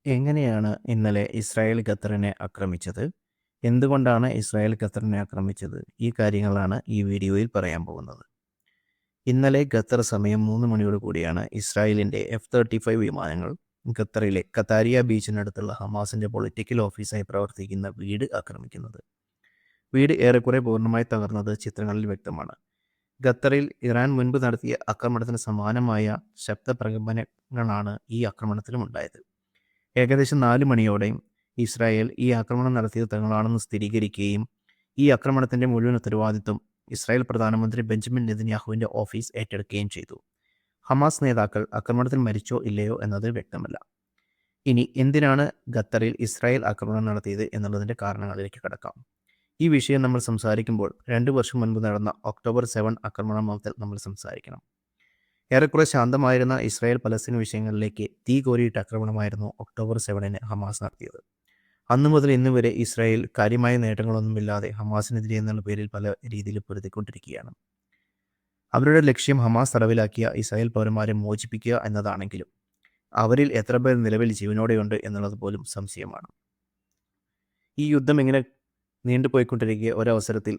എങ്ങനെയാണ് ഇന്നലെ ഇസ്രായേൽ ഖത്തറിനെ ആക്രമിച്ചത്? എന്തുകൊണ്ടാണ് ഇസ്രായേൽ ഖത്തറിനെ ആക്രമിച്ചത്? ഈ കാര്യങ്ങളാണ് ഈ വീഡിയോയിൽ പറയാൻ പോകുന്നത്. ഇന്നലെ ഖത്തർ സമയം 3 മണിയോട് കൂടിയാണ് ഇസ്രായേലിൻ്റെ F-35 വിമാനങ്ങൾ ഖത്തറിലെ കതാരിയ ബീച്ചിനടുത്തുള്ള ഹമാസിൻ്റെ പൊളിറ്റിക്കൽ ഓഫീസായി പ്രവർത്തിക്കുന്ന വീട് ആക്രമിക്കുന്നത്. വീട് ഏറെക്കുറെ പൂർണ്ണമായി തകർന്നത് ചിത്രങ്ങളിൽ വ്യക്തമാണ്. ഖത്തറിൽ ഇറാൻ മുൻപ് നടത്തിയ ആക്രമണത്തിന് സമാനമായ ശബ്ദപ്രകമ്പനങ്ങളാണ് ഈ ആക്രമണത്തിലും ഉണ്ടായത്. ഏകദേശം 4 മണിയോടെ ഇസ്രായേൽ ഈ ആക്രമണം നടത്തിയത് തങ്ങളാണെന്ന് സ്ഥിരീകരിക്കുകയും ഈ ആക്രമണത്തിൻ്റെ മുഴുവൻ ഉത്തരവാദിത്വം ഇസ്രായേൽ പ്രധാനമന്ത്രി ബെഞ്ചമിൻ നെതന്യാഹുവിൻ്റെ ഓഫീസ് ഏറ്റെടുക്കുകയും ചെയ്തു. ഹമാസ് നേതാക്കൾ ആക്രമണത്തിൽ മരിച്ചോ ഇല്ലയോ എന്നത് വ്യക്തമല്ല. ഇനി എന്തിനാണ് ഖത്തറിൽ ഇസ്രായേൽ ആക്രമണം നടത്തിയത് എന്നുള്ളതിൻ്റെ കാരണങ്ങളിലേക്ക് കടക്കാം. ഈ വിഷയം നമ്മൾ സംസാരിക്കുമ്പോൾ 2 വർഷം മുൻപ് നടന്ന ഒക്ടോബർ 7 ആക്രമണം മുതൽ നമ്മൾ സംസാരിക്കണം. ഏറെക്കുറെ ശാന്തമായിരുന്ന ഇസ്രായേൽ പലസ്തീൻ വിഷയങ്ങളിലേക്ക് തീ കോരിയിട്ട ആക്രമണമായിരുന്നു ഒക്ടോബർ 7 ഹമാസ് നടത്തിയത്. അന്നു മുതൽ ഇന്ന് വരെ ഇസ്രായേൽ കാര്യമായ നേട്ടങ്ങളൊന്നുമില്ലാതെ ഹമാസിനെതിരെ എന്നുള്ള പേരിൽ പല രീതിയിൽ പൊരുതിക്കൊണ്ടിരിക്കുകയാണ്. അവരുടെ ലക്ഷ്യം ഹമാസ് തടവിലാക്കിയ ഇസ്രായേൽ പൗരന്മാരെ മോചിപ്പിക്കുക എന്നതാണെങ്കിലും അവരിൽ എത്ര പേർ നിലവിൽ ജീവനോടെയുണ്ട് എന്നുള്ളത് പോലും സംശയമാണ്. ഈ യുദ്ധം ഇങ്ങനെ നീണ്ടുപോയിക്കൊണ്ടിരിക്കുക ഒരവസരത്തിൽ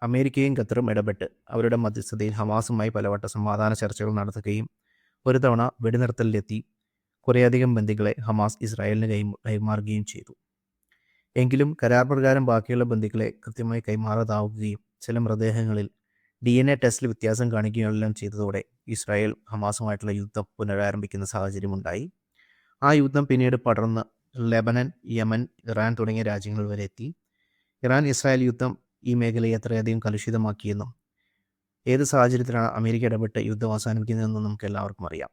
അമേരിക്കയും ഖത്തറും ഇടപെട്ട് അവരുടെ മധ്യസ്ഥതയിൽ ഹമാസുമായി പലവട്ട സമാധാന ചർച്ചകൾ നടത്തുകയും ഒരു തവണ വെടിനിർത്തലിലെത്തി കുറേയധികം ബന്ദികളെ ഹമാസ് ഇസ്രായേലിന് കൈമാറുകയും ചെയ്തു. എങ്കിലും കരാർ പ്രകാരം ബാക്കിയുള്ള ബന്ദികളെ കൃത്യമായി കൈമാറാതാവുകയും ചില മൃതദേഹങ്ങളിൽ DNA ടെസ്റ്റിൽ വ്യത്യാസം കാണിക്കുകയെല്ലാം ചെയ്തതോടെ ഇസ്രായേൽ ഹമാസുമായിട്ടുള്ള യുദ്ധം പുനരാരംഭിക്കുന്ന സാഹചര്യമുണ്ടായി. ആ യുദ്ധം പിന്നീട് പടർന്ന് ലെബനൻ, യമൻ, ഇറാൻ തുടങ്ങിയ രാജ്യങ്ങൾ വരെ എത്തി. ഇറാൻ ഇസ്രായേൽ യുദ്ധം ഈ മേഖലയെ എത്രയധികം കലുഷിതമാക്കിയെന്നും ഏത് സാഹചര്യത്തിലാണ് അമേരിക്ക ഇടപെട്ട് യുദ്ധം അവസാനിപ്പിക്കുന്നതെന്നും നമുക്ക് എല്ലാവർക്കും അറിയാം.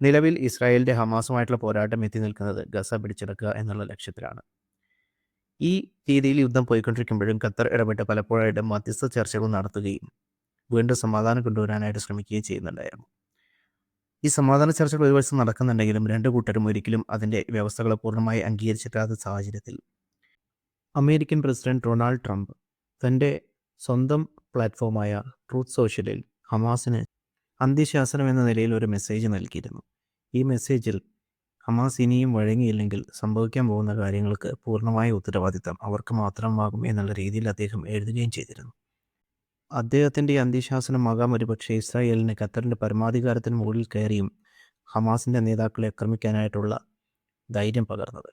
നിലവിൽ ഇസ്രായേലിൻ്റെ ഹമാസുമായിട്ടുള്ള പോരാട്ടം എത്തി നിൽക്കുന്നത് ഗസ പിടിച്ചെടുക്കുക എന്നുള്ള ലക്ഷ്യത്തിലാണ്. ഈ രീതിയിൽ യുദ്ധം പോയിക്കൊണ്ടിരിക്കുമ്പോഴും ഖത്തർ ഇടപെട്ട് പലപ്പോഴായിട്ട് മധ്യസ്ഥ ചർച്ചകൾ നടത്തുകയും വീണ്ടും സമാധാനം കൊണ്ടുവരാനായിട്ട് ശ്രമിക്കുകയും ചെയ്യുന്നുണ്ടായിരുന്നു. ഈ സമാധാന ചർച്ചകൾ ഒരു വശം നടക്കുന്നുണ്ടെങ്കിലും രണ്ട് കൂട്ടരും ഒരിക്കലും അതിൻ്റെ വ്യവസ്ഥകളെ പൂർണ്ണമായി അംഗീകരിച്ചിട്ടാത്ത സാഹചര്യത്തിൽ അമേരിക്കൻ പ്രസിഡന്റ് ഡൊണാൾഡ് ട്രംപ് തൻ്റെ സ്വന്തം പ്ലാറ്റ്ഫോമായ ട്രൂത്ത് സോഷ്യലിൽ ഹമാസിന് അന്ത്യശാസനം എന്ന നിലയിൽ ഒരു മെസ്സേജ് നൽകിയിരുന്നു. ഈ മെസ്സേജിൽ ഹമാസ് ഇനിയും വഴങ്ങിയില്ലെങ്കിൽ സംഭവിക്കാൻ പോകുന്ന കാര്യങ്ങൾക്ക് പൂർണ്ണമായ ഉത്തരവാദിത്തം അവർക്ക് മാത്രമാകും എന്നുള്ള രീതിയിൽ അദ്ദേഹം എഴുതുകയും ചെയ്തിരുന്നു. അദ്ദേഹത്തിൻ്റെ അന്ത്യശാസനമാകാം ഒരുപക്ഷെ ഇസ്രായേലിന് ഖത്തറിൻ്റെ പരമാധികാരത്തിന് മുകളിൽ കയറിയും ഹമാസിൻ്റെ നേതാക്കളെ ആക്രമിക്കാനായിട്ടുള്ള ധൈര്യം പകർന്നത്.